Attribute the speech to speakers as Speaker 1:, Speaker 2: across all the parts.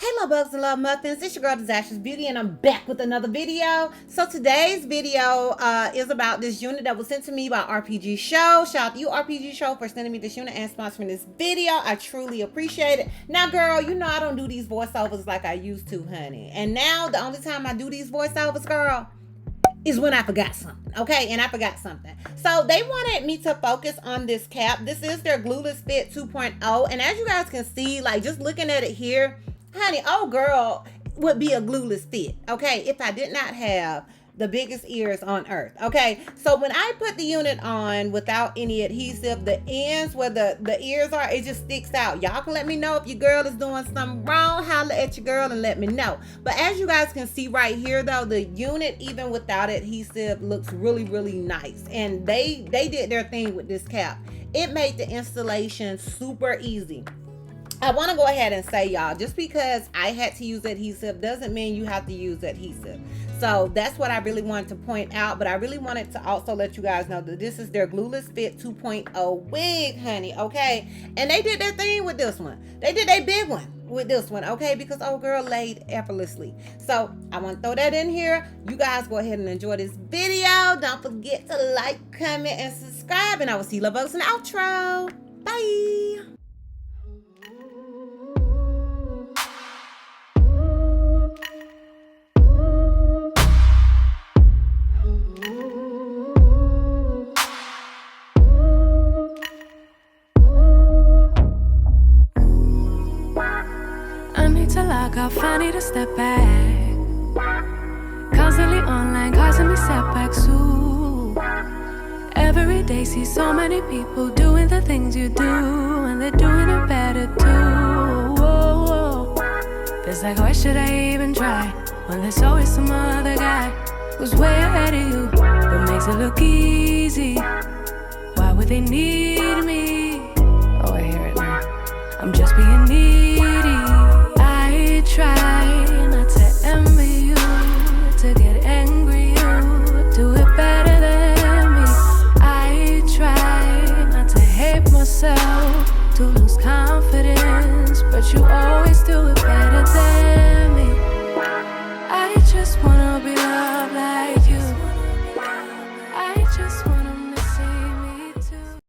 Speaker 1: Hey love bugs and love muffins, it's your girl DizastrousBeauty and I'm back with another video. So today's video is about this unit that was sent to me by Rpgshow. Shout out to you Rpgshow for sending me this unit and sponsoring this video. I truly appreciate it. Now girl, you know I don't do these voiceovers like I used to, honey. And now the only time I do these voiceovers, girl, is when I forgot something, okay? And I forgot something. So they wanted me to focus on this cap. This is their Glueless Fit 2.0. And as you guys can see, like just looking at it here, honey, oh girl, would be a glueless fit, okay, if I did not have the biggest ears on earth, okay? So when I put the unit on without any adhesive, the ends where the ears are, it just sticks out. Y'all can let me know if your girl is doing something wrong. Holla at your girl and let me know. But as you guys can see right here though, the unit even without adhesive looks really, really nice. And they did their thing with this cap. It made the installation super easy. I want to go ahead and say, y'all, just because I had to use adhesive doesn't mean you have to use adhesive. So that's what I really wanted to point out. But I really wanted to also let you guys know that this is their Glueless Fit 2.0 wig, honey, okay? And they did their thing with this one. They did their big one with this one, okay? Because old girl laid effortlessly. So I want to throw that in here. You guys go ahead and enjoy this video. Don't forget to like, comment, and subscribe. And I will see you love bugs in the outro. Bye.
Speaker 2: I need to step back. Constantly online, causing me setbacks too. Every day see so many people doing the things you do, and they're doing it better too. Whoa, whoa. Feels like why should I even try when there's always some other guy who's way ahead of you, but makes it look easy. Why would they need me? Oh, I hear it now. I'm just being needy. Try not to envy you, to get angry you do it better than me. I try not to hate myself, to lose confidence, but you always do it better than me. I just wanna be loved like you. I just want them to see me too.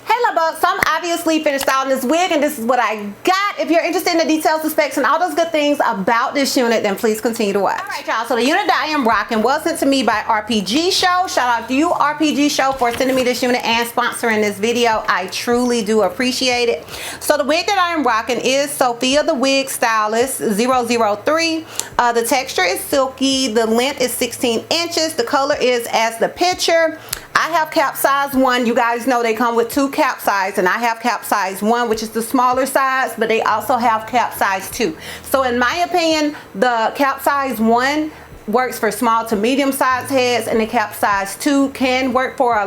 Speaker 1: Hey love bugs, so I'm obviously finished styling this wig and this is what I got. If you're interested in the details, the specs, and all those good things about this unit, then please continue to watch. Alright y'all, so the unit that I am rocking was sent to me by Rpgshow. Shout out to you Rpgshow for sending me this unit and sponsoring this video. I truly do appreciate it. So the wig that I am rocking is Sophia the Wig Stylist 003. The texture is silky, the length is 16 inches, the color is as the picture. I have cap size 1. You guys know they come with 2 cap size, and I have cap size 1, which is the smaller size, but they also have cap size 2. So in my opinion, the cap size 1 works for small to medium size heads, and the cap size 2 can work for a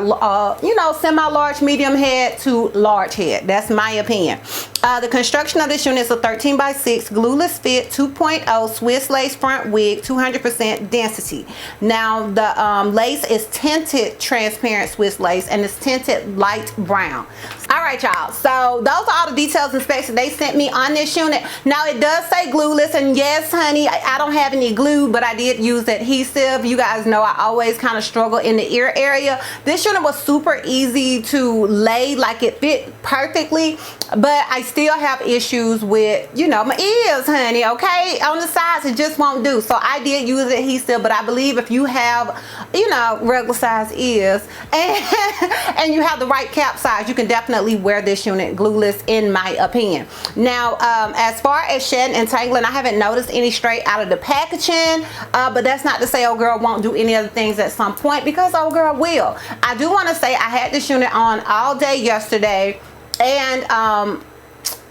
Speaker 1: you know, semi-large medium head to large head. That's my opinion. The construction of this unit is a 13x6 Glueless Fit 2.0 Swiss lace front wig, 200% density. Now the lace is tinted transparent Swiss lace, and it's tinted light brown. All right y'all, so those are all the details and specs that they sent me on this unit. Now it does say glueless, and yes honey, I don't have any glue, but I did use adhesive. You guys know I always kind of struggle in the ear area. This unit was super easy to lay, like it fit perfectly, but I still have issues with, you know, my ears, honey, okay? On the sides it just won't do. So I did use adhesive, but I believe if you have, you know, regular size ears and you have the right cap size, you can definitely wear this unit glueless in my opinion. Now as far as shedding and tangling, I haven't noticed any straight out of the packaging, but that's not to say old girl won't do any other things at some point, because old girl will. I do want to say I had this unit on all day yesterday, and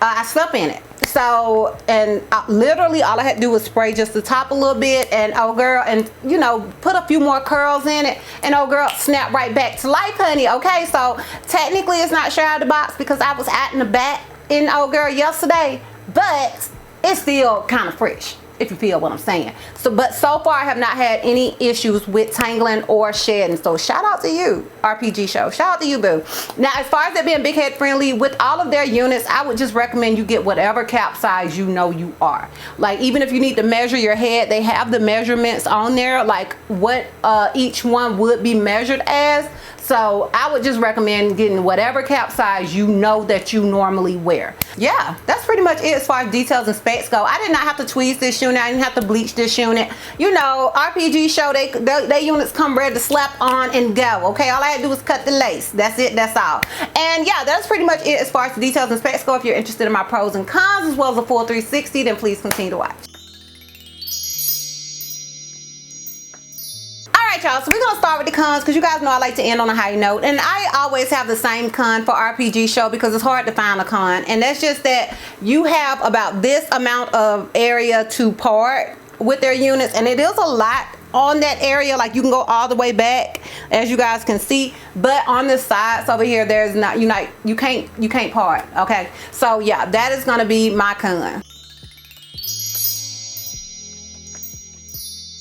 Speaker 1: I slept in it. So, and literally all I had to do was spray just the top a little bit, and old girl, and you know, put a few more curls in it, and old girl snapped right back to life, honey, okay? So technically it's not straight out of the box because I was out in the back in old girl yesterday, but it's still kind of fresh. if you feel what I'm saying. So, but so far I have not had any issues with tangling or shedding. So shout out to you, Rpgshow. Shout out to you, boo. Now, as far as it being big head friendly, with all of their units, I would just recommend you get whatever cap size you know you are. Like, even if you need to measure your head, they have the measurements on there, like what each one would be measured as. So I would just recommend getting whatever cap size you know that you normally wear. Yeah, that's pretty much it as far as details and specs go. I did not have to tweeze this unit. I didn't have to bleach this unit. You know, Rpgshow, they units come ready to slap on and go. Okay, all I had to do was cut the lace. That's it, that's all. And yeah, that's pretty much it as far as the details and specs go. If you're interested in my pros and cons as well as a full 360, then please continue to watch. Alright, y'all, so we're gonna start with the cons because you guys know I like to end on a high note, and I always have the same con for Rpgshow because it's hard to find a con, and that's just that you have about this amount of area to part with their units, and it is a lot on that area. Like, you can go all the way back, as you guys can see, but on the sides over here, there's not, you can't part. Okay, so yeah, that is gonna be my con.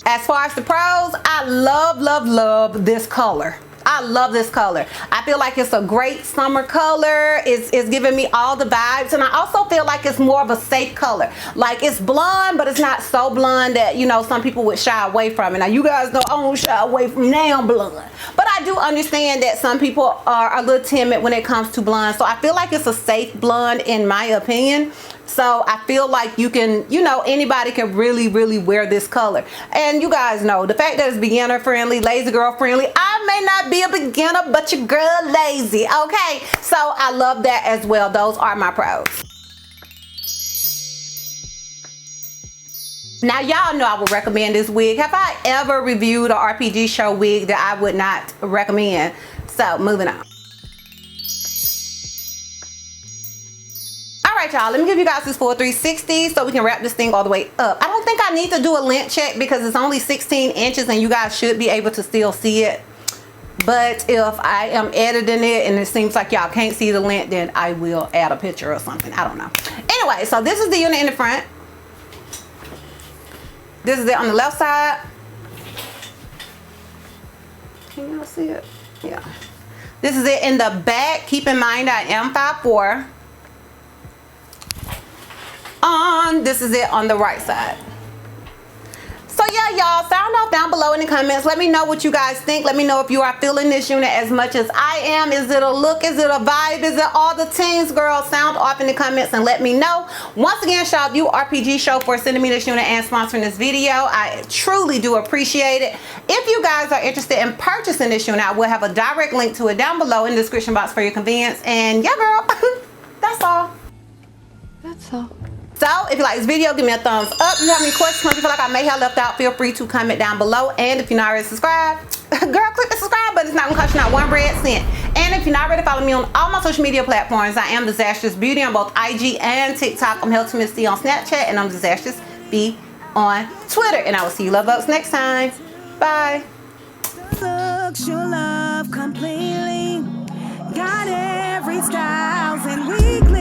Speaker 1: As far as the pros, I love this color. I love this color. I feel like it's a great summer color. It's giving me all the vibes, and I also feel like it's more of a safe color. Like, it's blonde, but it's not so blonde that, you know, some people would shy away from it. Now, you guys know I don't shy away from now blonde, but I do understand that some people are a little timid when it comes to blonde. So I feel like it's a safe blonde in my opinion. So I feel like you can, you know, anybody can really wear this color. And you guys know the fact that it's beginner friendly, lazy girl friendly. I may not be a beginner, but your girl lazy. Okay, so I love that as well. Those are my pros. Now, y'all know I would recommend this wig. Have I ever reviewed a Rpgshow wig that I would not recommend? So moving on. Alright, y'all, let me give you guys this full 360 so we can wrap this thing all the way up. I don't think I need to do a length check because it's only 16 inches and you guys should be able to still see it. But if I am editing it and it seems like y'all can't see the length, then I will add a picture or something. I don't know. Anyway, so this is the unit in the front. This is it on the left side. Can y'all see it? Yeah. This is it in the back. Keep in mind I am 5'4". This is it on the right side. So yeah, y'all, sound off down below in the comments. Let me know what you guys think. Let me know if you are feeling this unit as much as I am. Is it a look? Is it a vibe? Is it all the things, girl? Sound off in the comments and let me know. Once again, shout out to you, Rpgshow, for sending me this unit and sponsoring this video. I truly do appreciate it. If you guys are interested in purchasing this unit, I will have a direct link to it down below in the description box for your convenience. And yeah, girl, that's all.
Speaker 2: That's all.
Speaker 1: So if you like this video, give me a thumbs up. If you have any questions, you feel like I may have left out, feel free to comment down below. And if you're not already subscribed, girl, click the subscribe button. It's not gonna cost you not one red cent. And if you're not ready to follow me on all my social media platforms, I am DizastrousBeauty on both IG and TikTok. I'm Health Miss D on Snapchat, and I'm DizastrousB on Twitter. And I will see you love bugs next time. Bye.
Speaker 3: Looks your love completely. Got every styles and weekly.